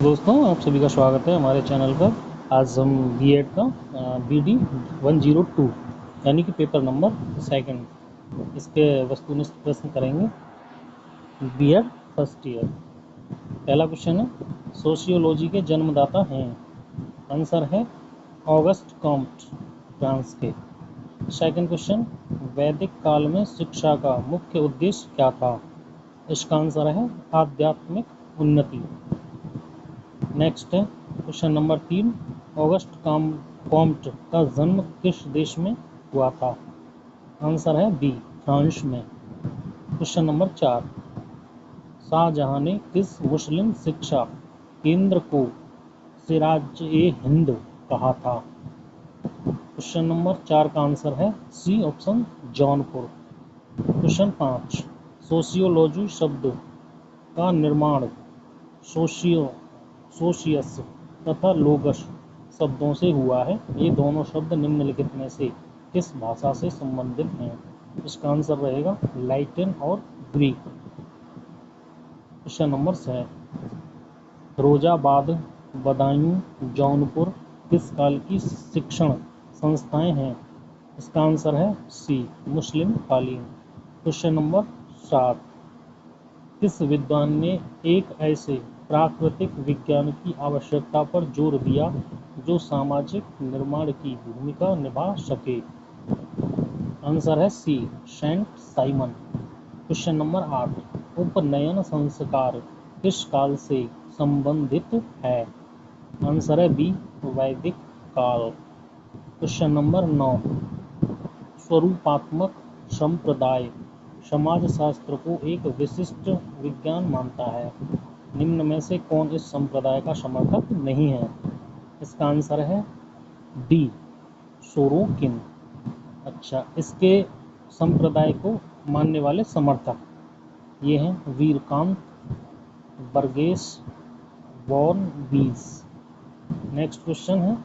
दोस्तों, आप सभी का स्वागत है हमारे चैनल पर। आज हम बीएड का BD 102 यानी कि पेपर नंबर 2 इसके वस्तुनिष्ठ प्रश्न करेंगे। BEd first year. पहला क्वेश्चन है, सोशियोलॉजी के जन्मदाता हैं? आंसर है ऑगस्ट कॉम्ट, फ्रांस के। सेकंड क्वेश्चन, वैदिक काल में शिक्षा का मुख्य उद्देश्य क्या था? इसका आंसर है आध्यात्मिक उन्नति। नेक्स्ट है क्वेश्चन नंबर 3, ऑगस्ट कॉम्ट का जन्म किस देश में हुआ था? आंसर है बी, फ्रांस में। क्वेश्चन नंबर 4, शाहजहां ने किस मुस्लिम शिक्षा केंद्र को सिराज-ए-हिंद कहा था? क्वेश्चन नंबर 4 का आंसर है C option, Jaunpur. Question 5, sociology शब्द का निर्माण सोशियस तथा लोगस शब्दों से हुआ है। ये दोनों शब्द निम्नलिखित में से किस भाषा से संबंधित हैं? इसका आंसर रहेगा लैटिन और Greek. Question number 6, Firozabad, Badaun, Jaunpur किस काल की शिक्षण संस्थाएं हैं? इसका आंसर है सी, मुस्लिम कालीन। क्वेश्चन नंबर 7, किस विद्वान ने एक ऐसे प्राकृतिक विज्ञान की आवश्यकता पर जोर दिया जो सामाजिक निर्माण की भूमिका निभा सके? आंसर है सी, सेंट साइमन। क्वेश्चन नंबर 8, उपनयन संस्कार किस काल से संबंधित है? आंसर है बी, वैदिक काल। क्वेश्चन नंबर 9, स्वरूपात्मक संप्रदाय समाजशास्त्र को एक विशिष्ट विज्ञान मानता है। निम्न में से कौन इस संप्रदाय का समर्थक नहीं है? इसका आंसर है डी, सोरोकिन। अच्छा, इसके संप्रदाय को मानने वाले समर्थक ये हैं वीरकांत, बर्गेस, वॉन बीज। नेक्स्ट क्वेश्चन है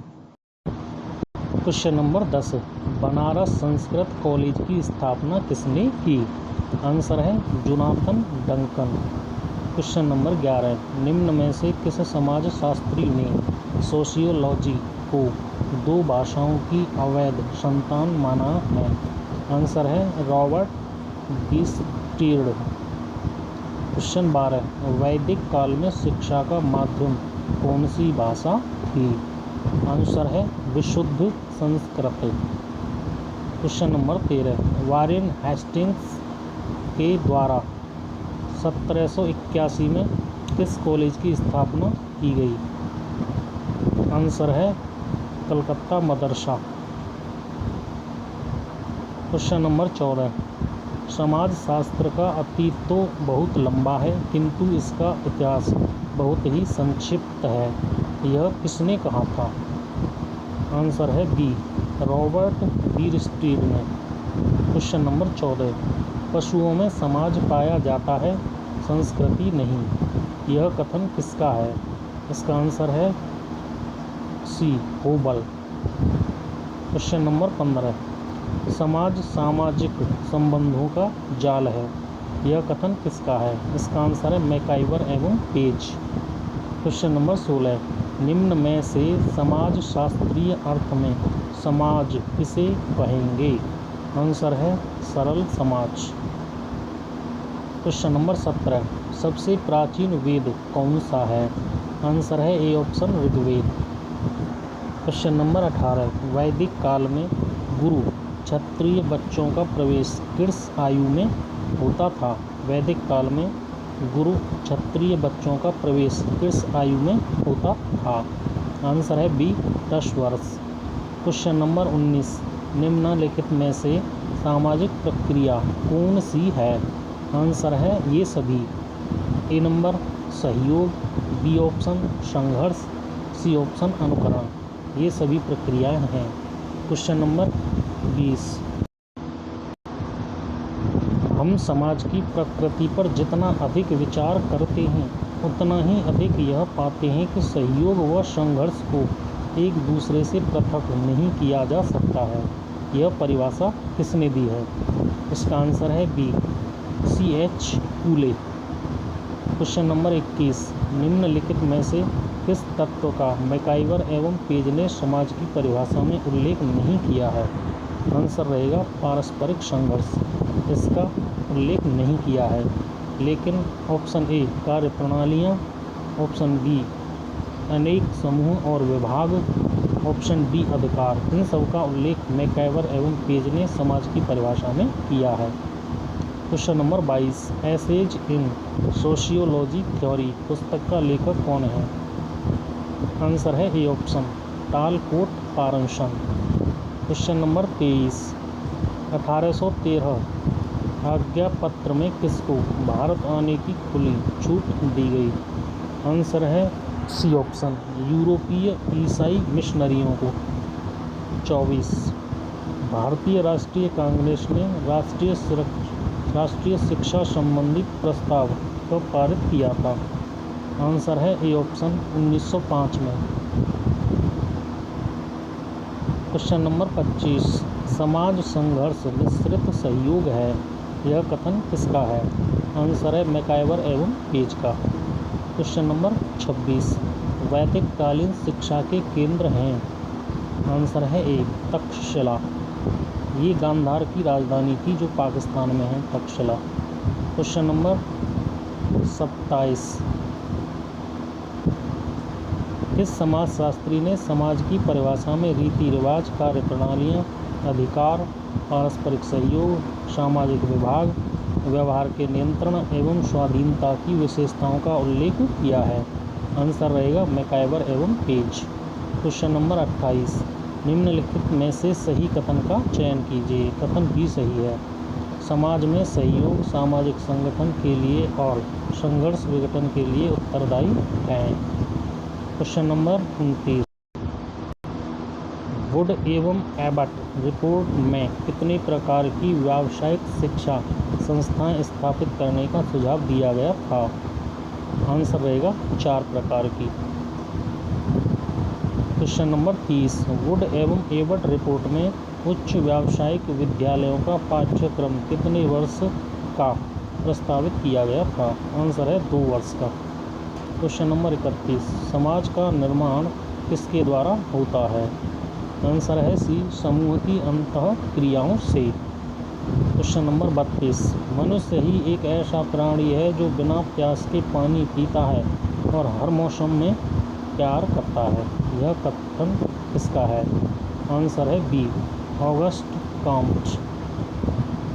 question number 10, Banaras Sanskrit college की स्थापना किसने की? आंसर है जोनाथन डंकन। क्वेश्चन नंबर 11, निम्न में से किस समाजशास्त्री ने सोशियोलॉजी को 2 भाषाओं की अवैध संतान माना है? आंसर है रॉबर्ट बीस्टीर्ड। क्वेश्चन 12, वैदिक काल में शिक्षा का माध्यम कौन सी भाषा थी? आंसर है विशुद्ध Sanskrit. Question number 13, Warren Hastings के द्वारा 1781 में किस कॉलेज की स्थापना की गई? आंसर है कलकत्ता मदरसा। क्वेश्चन नंबर 14, समाजशास्त्र का अतीत तो बहुत लंबा है किंतु इसका इतिहास बहुत ही संक्षिप्त है। यह किसने कहा था? आंसर है बी, रॉबर्ट बीस्टीर्ड ने। क्वेश्चन नंबर 14, पशुओं में समाज पाया जाता है, संस्कृति नहीं। यह कथन किसका है? इसका आंसर है सी, होबल। क्वेश्चन नंबर 15, समाज सामाजिक संबंधों का जाल है। यह कथन किसका है? इसका आंसर है मैकाइवर एवं पेज। क्वेश्चन नंबर 16, निम्न में से समाजशास्त्रीय अर्थ में समाज किसे कहेंगे? आंसर है सरल समाज। क्वेश्चन नंबर 17, सबसे प्राचीन वेद कौन सा है? आंसर है A option, Rigveda. Question number 18, वैदिक काल में गुरु क्षत्रिय बच्चों का प्रवेश किस आयु में होता था? वैदिक काल में गुरु क्षत्रिय बच्चों का प्रवेश किस आयु में होता था? आंसर है बी, 10 वर्ष। क्वेश्चन नंबर 19, निम्नलिखित में से सामाजिक प्रक्रिया कौन सी है? आंसर है ये सभी। ए नंबर सहयोग, बी ऑप्शन संघर्ष, सी ऑप्शन अनुकरण। ये सभी प्रक्रियाएं हैं। क्वेश्चन नंबर 20, हम समाज की प्रकृति पर जितना अधिक विचार करते हैं उतना ही अधिक यह पाते हैं कि सहयोग व संघर्ष को एक दूसरे से पृथक नहीं किया जा सकता है। यह परिभाषा किसने दी है? इसका आंसर है बी, C.H. फूले। क्वेश्चन नंबर 21, निम्नलिखित में से किस तत्व का मैकाइवर एवं पेज ने समाज की परिभाषा में उल्लेख नहीं किया है? आंसर रहेगा पारस्परिक संघर्ष, इसका उल्लेख नहीं किया है। लेकिन ऑप्शन ए कार्यप्रणालियाँ, ऑप्शन बी अनेक समूह और विभाग, ऑप्शन डी अधिकार, इन सब का उल्लेख मैकाइवर एवं पेज ने समाज की परिभाषा में किया है। Question number 22, essays in sociology theory पुस्तक का लेखक कौन है? आंसर है A option Talcott Parsons. Question number 23, 1813 आज्ञा पत्र में किसको भारत आने की खुली छूट दी गई? आंसर है सी ऑप्शन यूरोपीय ईसाई मिशनरियों को। 24, भारतीय राष्ट्रीय कांग्रेस ने राष्ट्रीय शिक्षा संबंधी प्रस्ताव कब पारित किया था? आंसर है ए ऑप्शन 1905 में। क्वेश्चन नंबर 25, समाज संघर्ष मिश्रित सहयोग है, यह कथन किसका है? आंसर है मैकाइवर एवं पेज का। क्वेश्चन नंबर 26, वैदिक कालीन शिक्षा के केंद्र हैं? आंसर है ए तक्षशिला, ये गांधार की राजधानी थी जो पाकिस्तान में है, तक्षशिला। क्वेश्चन नंबर 27, किस समाजशास्त्री ने समाज की परिभाषा में रीति रिवाज, कार्यप्रणालियाँ, अधिकार, पारस्परिक सहयोग, सामाजिक विभाग, व्यवहार के नियंत्रण एवं स्वाधीनता की विशेषताओं का उल्लेख किया है? आंसर रहेगा मैकाइवर एवं पेज। क्वेश्चन नंबर 28, निम्नलिखित में से सही कथन का चयन कीजिए। कथन भी सही है, समाज में सहयोग सामाजिक संगठन के लिए और संघर्ष विघटन के लिए उत्तरदायी हैं। क्वेश्चन नंबर 29, वुड एवं एबट रिपोर्ट में कितने प्रकार की व्यावसायिक शिक्षा संस्थाएं स्थापित करने का सुझाव दिया गया था? आंसर रहेगा 4 प्रकार की। क्वेश्चन नंबर 30, वुड एवं एबट रिपोर्ट में उच्च व्यावसायिक विद्यालयों का पाठ्यक्रम कितने वर्ष का प्रस्तावित किया गया था? आंसर है 2 वर्ष का। क्वेश्चन नंबर 31, समाज का निर्माण किसके द्वारा होता है? आंसर है सी समूह की अंतःक्रियाओं से। क्वेश्चन नंबर 32, मनुष्य ही एक ऐसा प्राणी है जो बिना प्यास के पानी पीता है और हर मौसम में प्यार करता है, यह कथन किसका है? आंसर है B August Comte.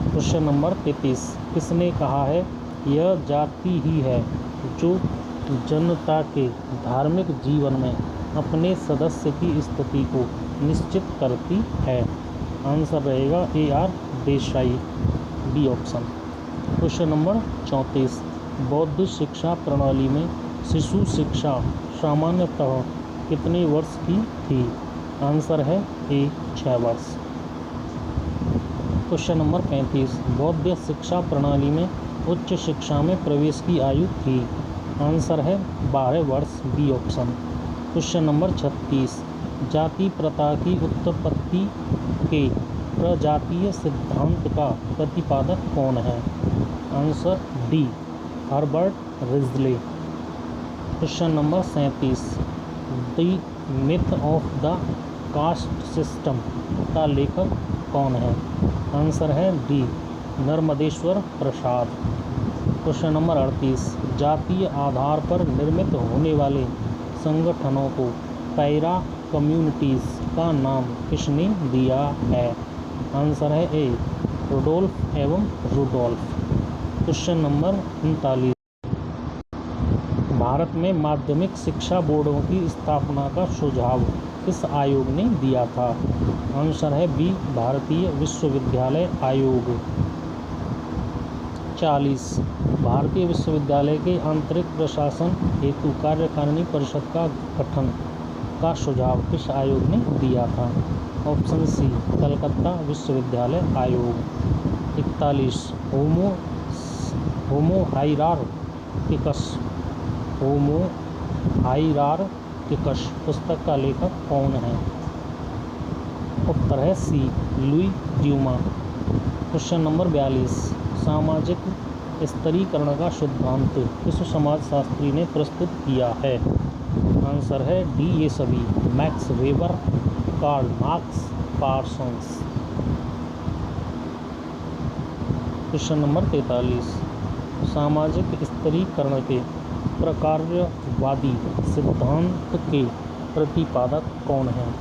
Question number 33, किसने कहा है यह जाति ही है जो जनता के धार्मिक जीवन में अपने सदस्य की स्थिति को निश्चित करती है? आंसर रहेगा A R Desai, B option. Question number 34, बौद्ध शिक्षा प्रणाली में शिशु शिक्षा सामान्यतः कितने वर्ष की थी? आंसर है ए 6 वर्ष। क्वेश्चन नंबर 35, बौद्ध शिक्षा प्रणाली में उच्च शिक्षा में प्रवेश की आयु थी? आंसर है 12 वर्ष, बी ऑप्शन। क्वेश्चन नंबर 36, जाति प्रथा की उत्पत्ति के प्रजातीय सिद्धांत का प्रतिपादक कौन है? Answer D Herbert Risley. Question number 37, the myth of the caste system का लेखक कौन है? आंसर है डी नर्मदेश्वर प्रसाद। क्वेश्चन नंबर 38, जातीय आधार पर निर्मित होने वाले संगठनों को पैरा कम्युनिटीज़ का नाम किसने दिया है? आंसर है ए रुडोल्फ एवं रुडोल्फ। क्वेश्चन नंबर 39, भारत में माध्यमिक शिक्षा बोर्डों की स्थापना का सुझाव किस आयोग ने दिया था? आंसर है बी भारतीय विश्वविद्यालय आयोग। 40, भारतीय विश्वविद्यालय के आंतरिक प्रशासन हेतु कार्यकारिणी परिषद का गठन का सुझाव किस आयोग ने दिया था? ऑप्शन सी कलकत्ता विश्वविद्यालय आयोग। 41, होमो हाइरार्किकस पुस्तक का लेखक कौन है? उत्तर है सी लुई ड्यूमा। क्वेश्चन नंबर 42, सामाजिक स्तरीकरण का सिद्धांत किस समाजशास्त्री ने प्रस्तुत किया है? आंसर है डी ये सभी, Max Weber, Karl Marx, Parsons. Question number 43, सामाजिक स्तरीकरण के प्रकारवादी सिद्धांत के प्रतिपादक कौन हैं?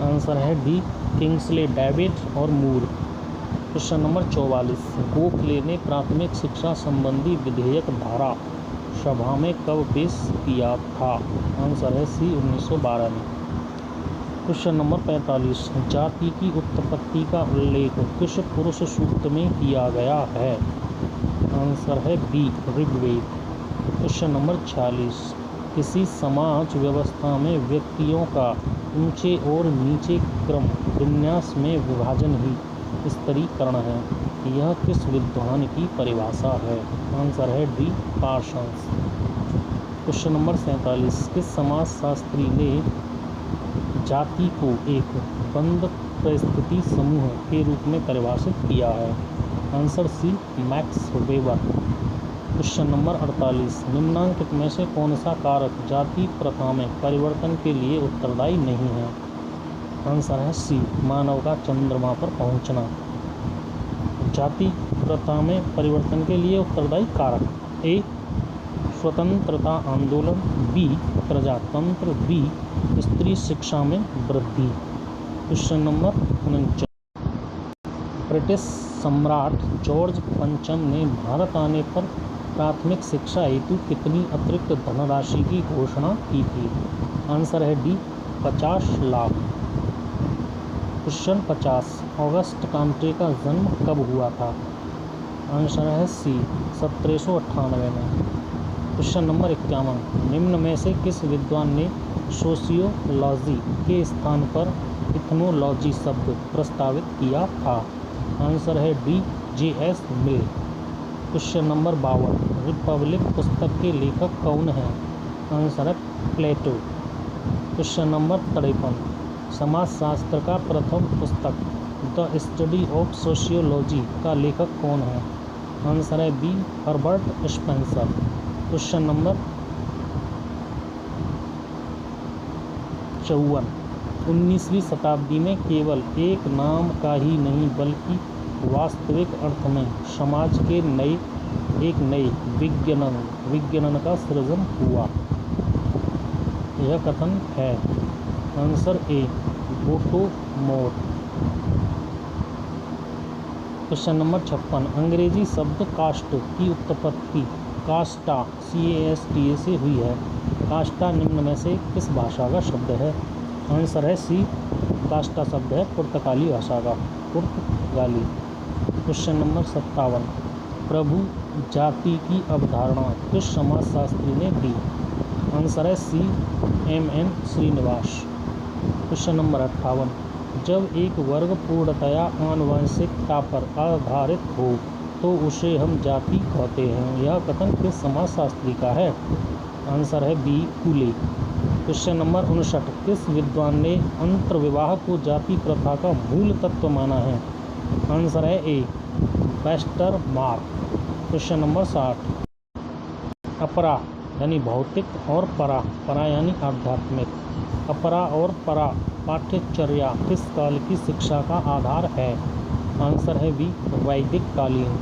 आंसर है डी किंग्सले डेविड और मूर। क्वेश्चन नंबर 44, गोखले ने प्राथमिक शिक्षा संबंधी विधेयक धारा सभा में कब पेश किया था? आंसर है सी 1912 में। क्वेश्चन नंबर 45, जाति की उत्पत्ति का उल्लेख किस पुरुष सूक्त में किया गया है? आंसर है बी ऋग्वेद। क्वेश्चन नंबर 46, किसी समाज व्यवस्था में व्यक्तियों का ऊंचे और नीचे क्रम विन्यास में विभाजन ही स्तरीकरण है। यह किस विद्वान की परिभाषा है? आंसर है डी पार्सन्स। क्वेश्चन नंबर 47, किस समाजशास्त्री ने जाति को एक बंद परिस्थिति समूह के रूप में परिभाषित किया है? Answer C Max Weber. Question number 48, निम्नांकित में से कौन सा कारक जाति प्रथा में परिवर्तन के लिए उत्तरदायी नहीं है? आंसर है सी मानव का चंद्रमा पर पहुंचना। जाति प्रथा में परिवर्तन के लिए उत्तरदायी कारक: ए स्वतंत्रता आंदोलन, बी प्रजातंत्र, बी स्त्री शिक्षा में वृद्धि। क्वेश्चन नंबर 49, ब्रिटिश सम्राट जॉर्ज पंचम ने भारत आने पर प्राथमिक शिक्षा हेतु कितनी अतिरिक्त धनराशि की घोषणा की थी? आंसर है डी 50 लाख। क्वेश्चन 50, ऑगस्ट कांटे का जन्म कब हुआ था? आंसर है सी 1798 में। क्वेश्चन नंबर 51, निम्न में से किस विद्वान ने सोशियोलॉजी के स्थान पर इथनोलॉजी शब्द प्रस्तावित किया था? आंसर है डी जे.एस. मिल। क्वेश्चन नंबर 52, रिपब्लिक पुस्तक के लेखक कौन हैं? आंसर है प्लेटो। क्वेश्चन नंबर 53, समाजशास्त्र का प्रथम पुस्तक द स्टडी ऑफ सोशियोलॉजी का लेखक कौन है? आंसर है B Herbert Spencer. Question number 54, 19वीं शताब्दी में केवल एक नाम का ही नहीं बल्कि वास्तविक अर्थ में समाज के एक नए विज्ञानन का सृजन हुआ। यह कथन है? Answer A Bottomore. Question number 56, अंग्रेजी शब्द कास्ट की उत्पत्ति कास्टा CASTA से हुई है। कास्टा निम्न में से किस भाषा का शब्द है? आंसर है सी कास्टा शब्द है पुर्तगाली भाषा का, पुर्तगाली। क्वेश्चन नंबर 57, प्रभु जाति की अवधारणा किस समाजशास्त्री ने दी? आंसर है सी MN श्रीनिवास। क्वेश्चन नंबर 58, जब एक वर्ग पूर्णतया आनुवंशिकता पर आधारित हो तो उसे हम जाति कहते हैं। यह कथन किस समाजशास्त्री का है? आंसर है बी फूले। क्वेश्चन नंबर 59, किस विद्वान ने अंतर्विवाह को जाति प्रथा का मूल तत्व माना है? आंसर है ए वेस्टरमार्क। क्वेश्चन नंबर 60, अपरा यानी भौतिक और परा यानी आध्यात्मिक। अपरा और परा पाठ्यचर्या किस काल की शिक्षा का आधार है? आंसर है बी वैदिक कालीन।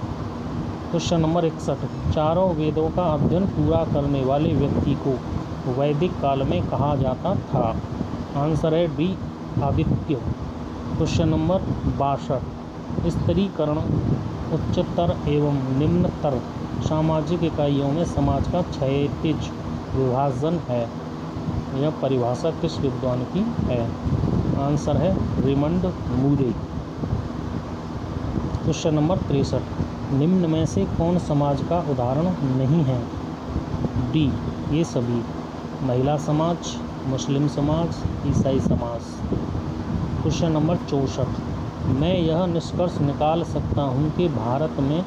क्वेश्चन नंबर 61, चारों वेदों का अध्ययन पूरा करने वाले व्यक्ति को वैदिक काल में कहा जाता था? आंसर है डी आदित्य। क्वेश्चन नंबर 62, स्तरीकरण उच्चतर एवं निम्नतर सामाजिक इकाइयों में समाज का क्षैतिज विभाजन है। यह परिभाषा किस विद्वान की है? आंसर है रेमंड मूरे। क्वेश्चन नंबर 63, निम्न में से कौन समाज का उदाहरण नहीं है? डी ये सभी, महिला समाज, मुस्लिम समाज, ईसाई समाज। क्वेश्चन नंबर 64, मैं यह निष्कर्ष निकाल सकता हूँ कि भारत में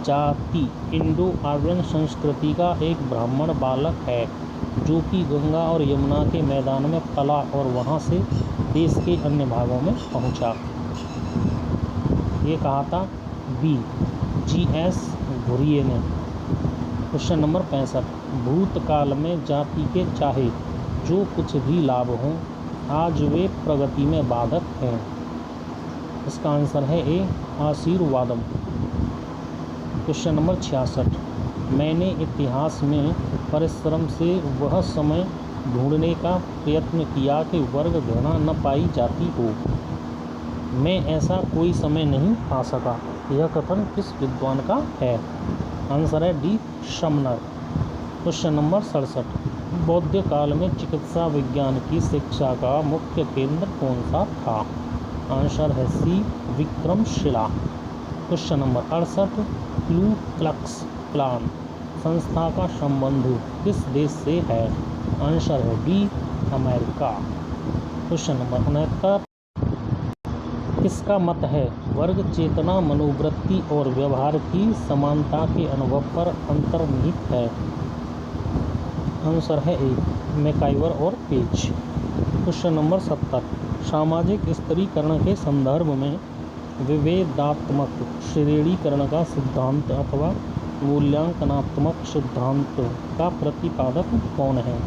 जाति इंडो आर्यन संस्कृति का एक ब्राह्मण बालक है जो कि गंगा और यमुना के मैदान में पला और वहाँ से देश के अन्य भागों में पहुँचा। ये कहा था बी G.S. घुरिये ने। क्वेश्चन नंबर 65, भूतकाल में जाति के चाहे जो कुछ भी लाभ हों आज वे प्रगति में बाधक हैं। इसका आंसर है ए आशीर्वादम। क्वेश्चन नंबर 66, मैंने इतिहास में परिश्रम से वह समय ढूंढने का प्रयत्न किया कि वर्ग घृणा न पाई जाती हो, मैं ऐसा कोई समय नहीं पा सका। यह कथन किस विद्वान का है? आंसर है डी शमनर। क्वेश्चन नंबर 67, बौद्ध काल में चिकित्सा विज्ञान की शिक्षा का मुख्य केंद्र कौन सा था? आंसर है C Vikramshila. Question number 68, Ku Klux Klan संस्था का संबंध किस देश से है? आंसर है डी अमेरिका। क्वेश्चन नंबर 69, किसका मत है वर्ग चेतना मनोवृत्ति और व्यवहार की समानता के अनुभव पर अंतर्निहित है? आंसर है ए मैकाइवर और पेज। क्वेश्चन नंबर 70, सामाजिक स्त्रीकरण के संदर्भ में विभेदात्मक श्रेणीकरण का सिद्धांत अथवा मूल्यांकनात्मक सिद्धांत का प्रतिपादक कौन है?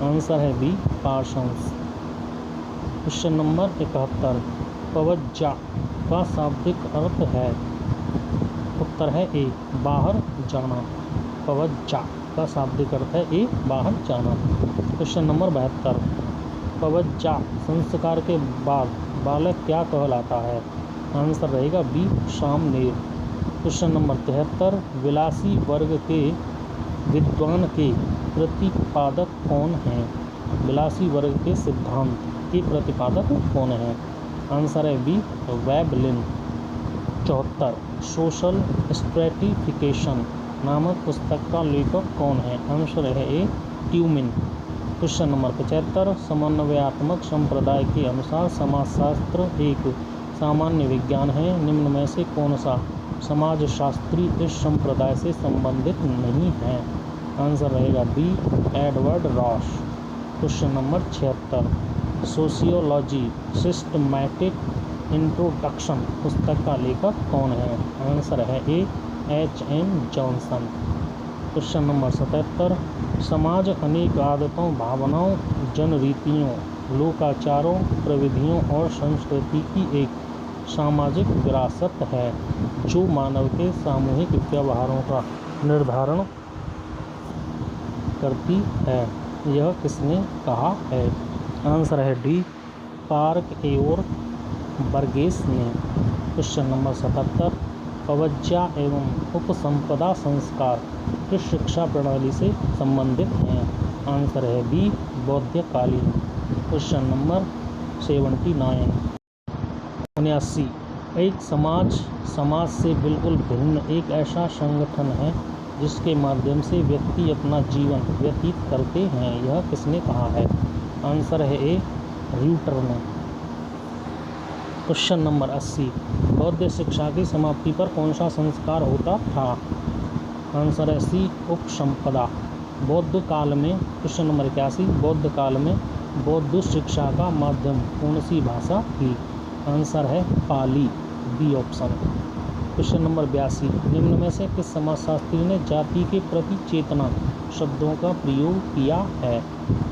आंसर है बी पार्सन्स। क्वेश्चन नंबर 71, पवज्जा का शाब्दिक अर्थ है? उत्तर है ए बाहर जाना। पवज्जा का शाब्दिक अर्थ है ए बाहर जाना। क्वेश्चन नंबर 72, पवज्जा संस्कार के बाद बालक क्या कहलाता है? आंसर रहेगा बी सामनेर। क्वेश्चन नंबर 73, विलासी वर्ग के विद्वान के प्रतिपादक कौन हैं? विलासी वर्ग के सिद्धांत के प्रतिपादक कौन हैं? आंसर है बी वेबलिन। 74, सोशल स्ट्रेटिफिकेशन नामक पुस्तक का लेखक कौन है? आंसर है ए ट्यूमिन। क्वेश्चन नंबर 75, समन्वयात्मक संप्रदाय के अनुसार समाजशास्त्र एक सामान्य विज्ञान है, निम्न में से कौन सा समाजशास्त्री इस संप्रदाय से संबंधित नहीं है? आंसर रहेगा B Edward Ross. Question number 76, sociology systematic introduction पुस्तक का लेखक कौन है? आंसर है ए H.M. जॉनसन। क्वेश्चन नंबर 77, समाज अनेक आदतों भावनाओं जनरीतियों लोकाचारों प्रविधियों और संस्कृति की एक सामाजिक विरासत है जो मानव के सामूहिक व्यवहारों का निर्धारण करती है। यह किसने कहा है? आंसर है डी पार्क एओर बर्गेस ने। क्वेश्चन नंबर 77, पवज्जा एवं उपसंपदा संस्कार किस शिक्षा प्रणाली से संबंधित हैं? आंसर है बी बौद्धकालीन। क्वेश्चन नंबर 79, 79, एक समाज से बिल्कुल भिन्न एक ऐसा संगठन है जिसके माध्यम से व्यक्ति अपना जीवन व्यतीत करते हैं। यह किसने कहा है? आंसर है ए र्यूटर ने। क्वेश्चन नंबर 80, बौद्ध शिक्षा की समाप्ति पर कौन सा संस्कार होता था? आंसर है सी उपसंपदा। बौद्ध काल में क्वेश्चन नंबर 81, बौद्ध काल में बौद्ध शिक्षा का माध्यम कौन सी भाषा थी? आंसर है पाली, बी ऑप्शन। क्वेश्चन नंबर 82, निम्न में से किस समाजशास्त्री ने जाति के प्रति चेतना शब्दों का प्रयोग किया है?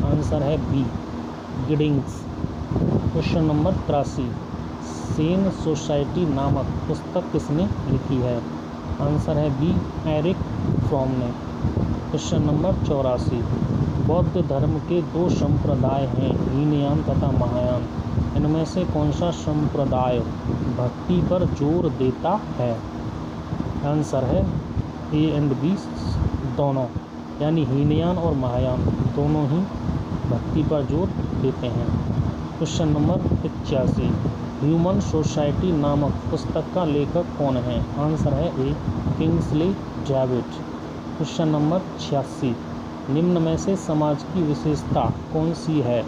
आंसर है B Giddings. Question number 83, sane society नामक पुस्तक किसने लिखी है? आंसर है बी एरिक फ्रॉम ने। क्वेश्चन नंबर 84, बौद्ध धर्म के दो संप्रदाय हैं हीनयान तथा महायान, इनमें से कौन सा संप्रदाय भक्ति पर जोर देता है? आंसर है ए एंड बी दोनों, यानी हीनयान और महायान दोनों ही भक्ति पर जोर देते हैं। क्वेश्चन नंबर 85, ह्यूमन सोसाइटी नामक पुस्तक का लेखक कौन है? आंसर है ए किंग्सले डेविड। क्वेश्चन नंबर 86, निम्न में से समाज की विशेषता कौन सी है?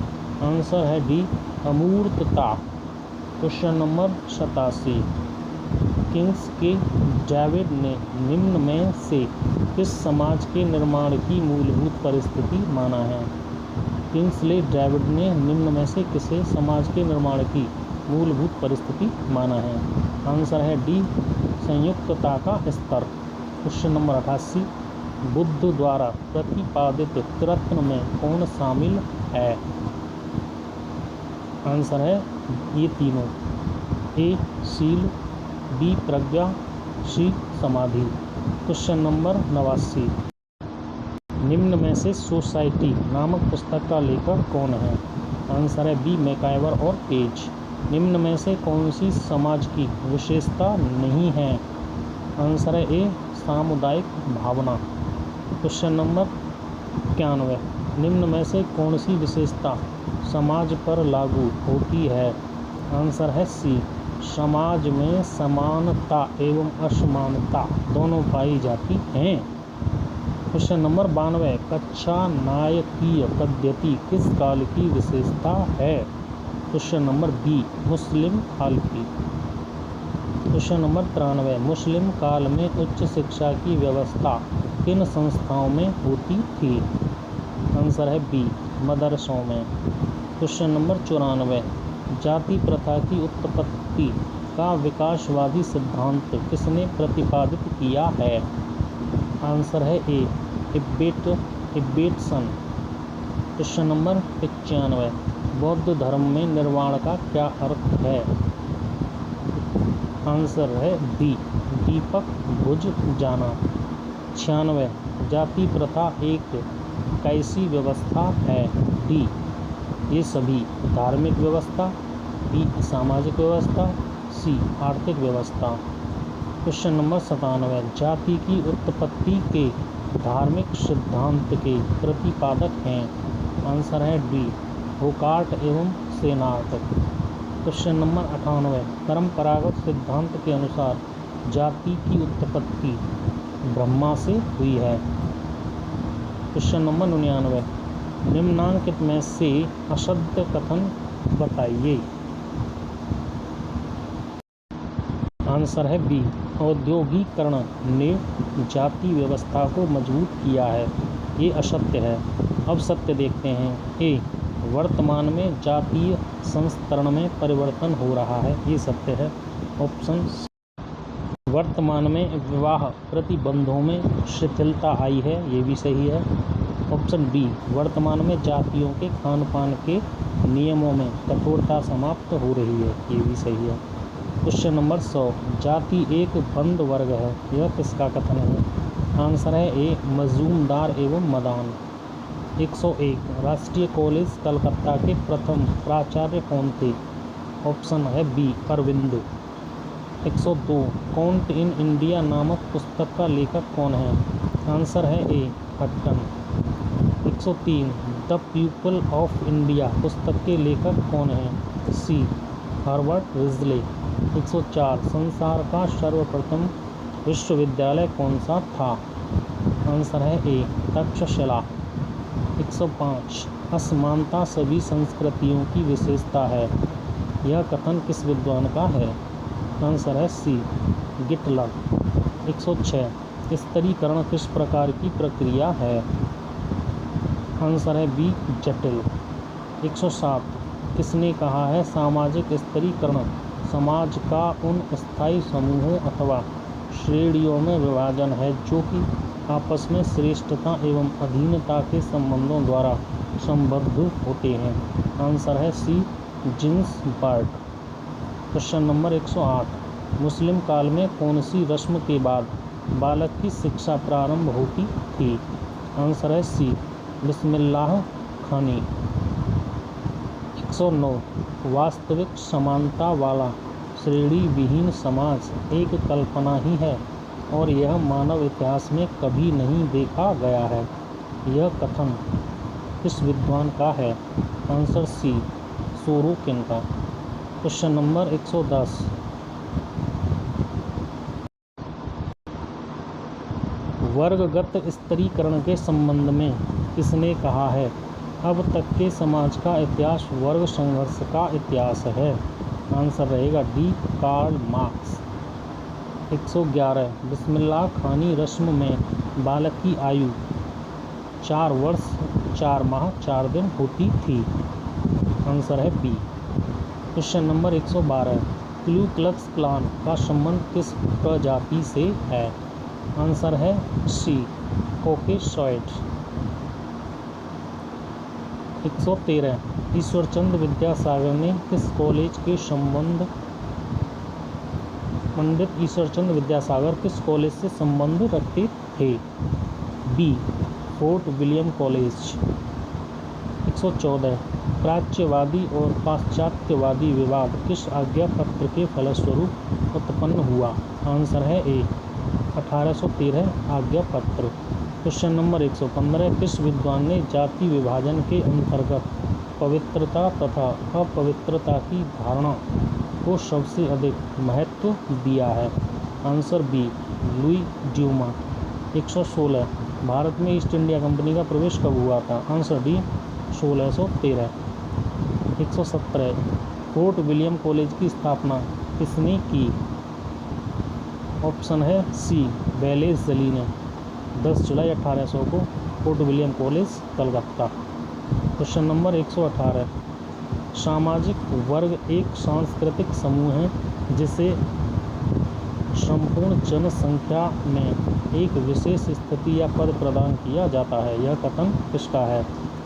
आंसर है डी अमूर्तता। क्वेश्चन नंबर 87, किंग्स के डेविड ने निम्न में से किस समाज के निर्माण की मूलभूत परिस्थिति माना है? किंग्सले डेविड ने निम्न में से किसे समाज के निर्माण की मूलभूत परिस्थिति माना है? आंसर है डी संयुक्तता का स्तर। क्वेश्चन नंबर 88, बुद्ध द्वारा प्रतिपादित त्रिरत्न में कौन शामिल है? आंसर है ये तीनों। ए शील, बी प्रज्ञा, सी समाधि। क्वेश्चन नंबर 89, निम्न में से सोसाइटी नामक पुस्तक का लेखक कौन है? आंसर है बी मैकाइवर और पेज। निम्न में से कौन सी समाज की विशेषता नहीं है? आंसर है ए सामुदायिक भावना। क्वेश्चन नंबर 91, निम्न में से कौन सी विशेषता समाज पर लागू होती है? आंसर है सी समाज में समानता एवं असमानता दोनों पाई जाती हैं। क्वेश्चन नंबर 92, कक्षा नायकीय पद्धति किस काल की विशेषता है? क्वेश्चन नंबर बी मुस्लिम काल की। क्वेश्चन नंबर 93, मुस्लिम काल में उच्च शिक्षा की व्यवस्था किन संस्थाओं में होती थी? आंसर है बी मदरसों में। क्वेश्चन नंबर 94, जाति प्रथा की उत्पत्ति का विकासवादी सिद्धांत किसने प्रतिपादित किया है? आंसर है ए इब्बेटसन। क्वेश्चन नंबर 95, बौद्ध धर्म में निर्वाण का क्या अर्थ है? आंसर है बी दीपक बुझ जाना। 96, जाति प्रथा एक कैसी व्यवस्था है? डी ये सभी, धार्मिक व्यवस्था, बी सामाजिक व्यवस्था, सी आर्थिक व्यवस्था। क्वेश्चन नंबर 97, जाति की उत्पत्ति के धार्मिक सिद्धांत के प्रतिपादक हैं? आंसर है डी होकार्ट एवं सेनार्ट। क्वेश्चन नंबर 98, परंपरागत सिद्धांत के अनुसार जाति की उत्पत्ति ब्रह्मा से हुई है। क्वेश्चन नंबर 99, निम्नांकित में से असत्य कथन बताइए। आंसर है बी औद्योगिकरण ने जाति व्यवस्था को मजबूत किया है। ये असत्य है। अब सत्य देखते हैं। ए वर्तमान में जातीय संस्तरण में परिवर्तन हो रहा है। ये सत्य है। ऑप्शन वर्तमान में विवाह प्रतिबंधों में शिथिलता आई है। ये भी सही है। ऑप्शन बी वर्तमान में जातियों के खान पान के नियमों में कठोरता समाप्त हो रही है। ये भी सही है। क्वेश्चन नंबर 100, जाति एक बंद वर्ग है। यह किसका कथन है? आंसर है ए मजूमदार एवं मदान। 101, राष्ट्रीय कॉलेज कलकत्ता के प्रथम प्राचार्य कौन थे? ऑप्शन है B Arvind. 102, count in India नामक पुस्तक का लेखक कौन है? आंसर है A Hutton. 103, the people of India पुस्तक के लेखक कौन है? सी हार्वर्ड रिजले। 104, संसार का सर्वप्रथम विश्वविद्यालय कौन सा था? आंसर है ए तक्षशिला। 105, असमानता सभी संस्कृतियों की विशेषता है। यह कथन किस विद्वान का है? आंसर है सी गिटलर। 106, स्तरीकरण किस प्रकार की प्रक्रिया है? आंसर है बी जटिल। 107, किसने कहा है सामाजिक स्तरीकरण समाज का उन स्थायी समूहों अथवा श्रेणियों में विभाजन है जो कि आपस में श्रेष्ठता एवं अधीनता के संबंधों द्वारा संबद्ध होते हैं? आंसर है सी जिन्सबर्ग। क्वेश्चन नंबर 108, मुस्लिम काल में कौन सी रस्म के बाद बालक की शिक्षा प्रारंभ होती थी? आंसर है सी बिस्मिल्लाह खानी। 109, वास्तविक समानता वाला श्रेणी विहीन समाज एक कल्पना ही है और यह मानव इतिहास में कभी नहीं देखा गया है। यह कथन किस विद्वान का है? आंसर सी सोरोकिन का। क्वेश्चन नंबर 110, वर्गगत स्तरीकरण के संबंध में किसने कहा है? अब तक के समाज का इतिहास वर्ग संघर्ष का इतिहास है। आंसर रहेगा डी कार्ल मार्क्स। 111, बिस्मिल्लाह खानी रस्म में बालक की आयु 4 वर्ष 4 माह 4 दिन होती थी। आंसर है B. Question number 112, Ku Klux Klan का संबंध किस प्रजाति से है? आंसर है सी, कॉकेसॉइड। 113 ईश्वरचंद्र विद्यासागर ने किस कॉलेज के संबंध पंडित ईश्वरचंद्र विद्यासागर किस कॉलेज से संबंध रखते थे? B, Fort William College. 114 प्राच्यवादी और पाश्चात्यवादी विवाद किस आज्ञा पत्र के फलस्वरूप उत्पन्न हुआ? आंसर है ए, 1813 आज्ञा पत्र। क्वेश्चन नंबर 115 किस विद्वान ने जाति विभाजन के अंतर्गत पवित्रता तथा अपवित्रता की धारणा को सबसे अधिक महत्व दिया है? Answer B, Louis Dumont. 116 Bharat में ईस्ट इंडिया कंपनी का प्रवेश कब हुआ था? Answer D, 1613। 117 Fort William College की स्थापना किसने की? ऑप्शन है सी, वेलेस जली ने 10 जुलाई 1800 को fort William college Calcutta. Question number 118 सामाजिक वर्ग एक सांस्कृतिक समूह है जिसे संपूर्ण जनसंख्या में एक विशेष स्थिति या पद प्रदान किया जाता है। यह कथन किसका है?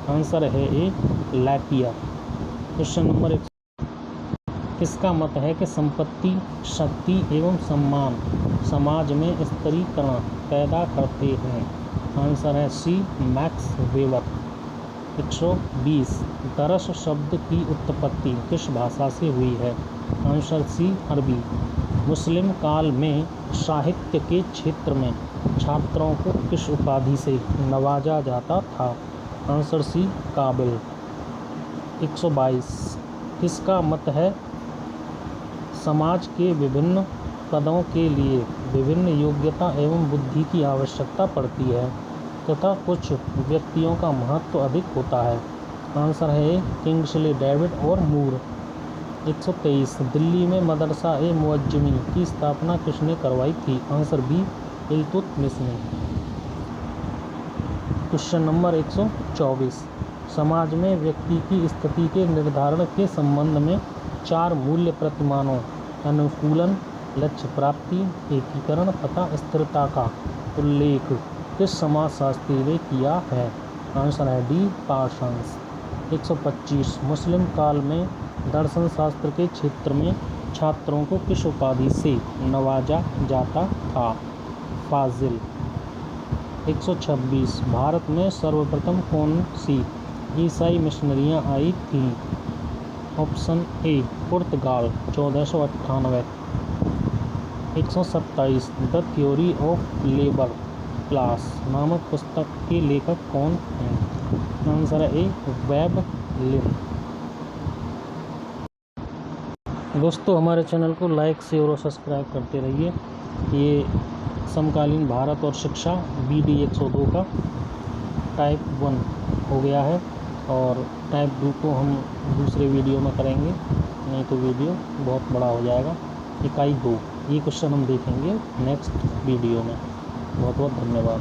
आंसर है ए, लैटियर। क्वेश्चन नंबर 1 किसका मत है कि संपत्ति, शक्ति एवं सम्मान समाज में स्तरीकरण पैदा करते हैं? आंसर है सी, मैक्स वेबर। 120 दरस शब्द की उत्पत्ति किस भाषा से हुई है? आंसर सी, अरबी। मुस्लिम काल में साहित्य के क्षेत्र में छात्रों को किस उपाधि से नवाजा जाता था? आंसर सी, काबिल। 122 किसका मत है समाज के विभिन्न पदों के लिए विभिन्न योग्यता एवं बुद्धि की आवश्यकता पड़ती है तथा कुछ व्यक्तियों का महत्व अधिक होता है? आंसर है किंग्सले डेविड और मूर। 123 दिल्ली में मदरसा ए मुअज्जमी की स्थापना किसने करवाई थी? आंसर बी, इल्तुतमिश ने। क्वेश्चन नंबर 124 समाज में व्यक्ति की स्थिति के निर्धारण के संबंध में 4 मूल्य प्रतिमानों अनुकूलन, लक्ष्य प्राप्ति, एकीकरण तथा स्थिरता का उल्लेख किस समाजशास्त्री ने किया है? आंसर है डी, पार्सन्स। 125 मुस्लिम काल में दर्शन शास्त्र के क्षेत्र में छात्रों को किस उपाधि से नवाजा जाता था? फाजिल। 126 भारत में सर्वप्रथम कौन सी ईसाई मिशनरियाँ आई थीं? Option A, Portugal 1498। 127 the theory of labour class नामक पुस्तक के लेखक कौन हैं? आंसर है ए, वेब लिन। दोस्तों हमारे चैनल को लाइक, शेयर और सब्सक्राइब करते रहिए। ये समकालीन भारत और शिक्षा BD 102 का टाइप 1 हो गया है और टाइप 2 को हम दूसरे वीडियो में करेंगे, नहीं तो वीडियो बहुत बड़ा हो जाएगा। इकाई 2 ये क्वेश्चन हम देखेंगे नेक्स्ट वीडियो में। बहुत बहुत धन्यवाद।